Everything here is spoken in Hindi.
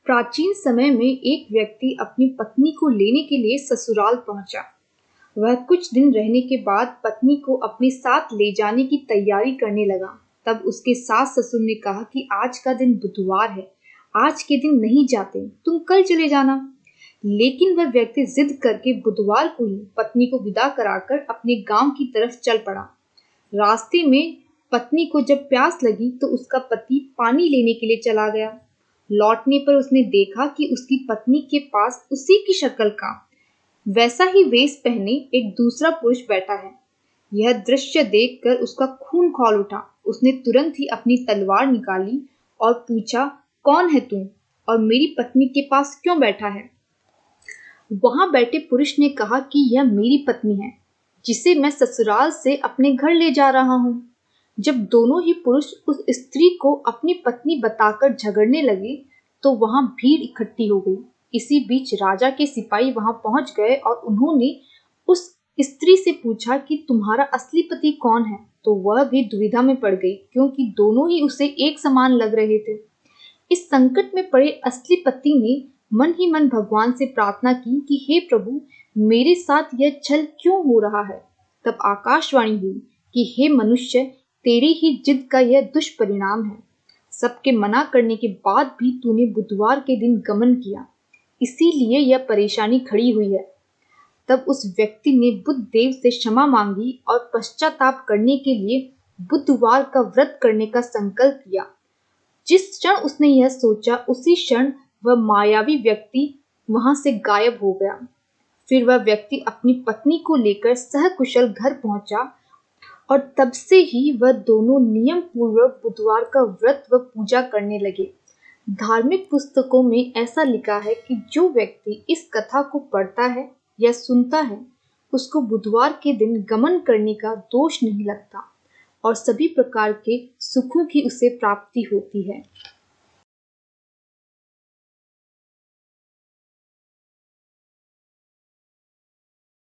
प्राचीन समय में एक व्यक्ति अपनी पत्नी को लेने के लिए ससुराल पहुंचा। वह कुछ दिन रहने के बाद पत्नी को अपने साथ ले जाने की तैयारी करने लगा। तब उसके सास ससुर ने कहा कि आज का दिन बुधवार है, आज के दिन नहीं जाते, तुम कल चले जाना। लेकिन वह व्यक्ति जिद करके बुधवार को ही पत्नी को विदा कराकर अपने गांव की तरफ चल पड़ा। रास्ते में पत्नी को जब प्यास लगी तो उसका पति पानी लेने के लिए चला गया। लौटने पर उसने देखा कि उसकी पत्नी के पास उसी की शक्ल का वैसा ही वेश पहने एक दूसरा पुरुष बैठा है। यह दृश्य देखकर उसका खून खौल उठा। उसने तुरंत ही अपनी तलवार निकाली और पूछा, कौन है तू और मेरी पत्नी के पास क्यों बैठा है? वहां बैठे पुरुष ने कहा कि यह मेरी पत्नी है, जिसे मैं ससुराल से अपने घर ले जा रहा हूँ। जब दोनों ही पुरुष उस स्त्री को अपनी पत्नी बताकर झगड़ने लगे तो वहां भीड़ इकट्ठी हो गई। इसी बीच राजा के सिपाही वहां पहुंच गए और उन्होंने उस स्त्री से पूछा कि तुम्हारा असली पति कौन है? तो वह भी दुविधा में पड़ गई, क्योंकि दोनों ही उसे एक समान लग रहे थे। इस संकट में पड़े असली पति ने मन ही मन भगवान से प्रार्थना की कि हे प्रभु, मेरे साथ यह छल क्यों हो रहा है? तब आकाशवाणी हुई कि हे मनुष्य, तेरी ही जिद का यह दुष्परिणाम है। सबके मना करने के बाद भी तूने बुधवार के दिन गमन किया, इसीलिए यह परेशानी खड़ी हुई है। तब उस व्यक्ति ने बुद्ध देव से क्षमा मांगी और पश्चाताप करने के लिए बुधवार का व्रत करने का संकल्प किया। जिस क्षण उसने यह सोचा, उसी क्षण वह मायावी व्यक्ति वहां से गायब हो गया। फिर वह व्यक्ति अपनी पत्नी को लेकर सहकुशल घर पहुंचा और तब से ही वह दोनों नियम पूर्वक बुधवार का व्रत व पूजा करने लगे। धार्मिक पुस्तकों में ऐसा लिखा है कि जो व्यक्ति इस कथा को पढ़ता है या सुनता है, उसको बुधवार के दिन गमन करने का दोष नहीं लगता और सभी प्रकार के सुखों की उसे प्राप्ति होती है।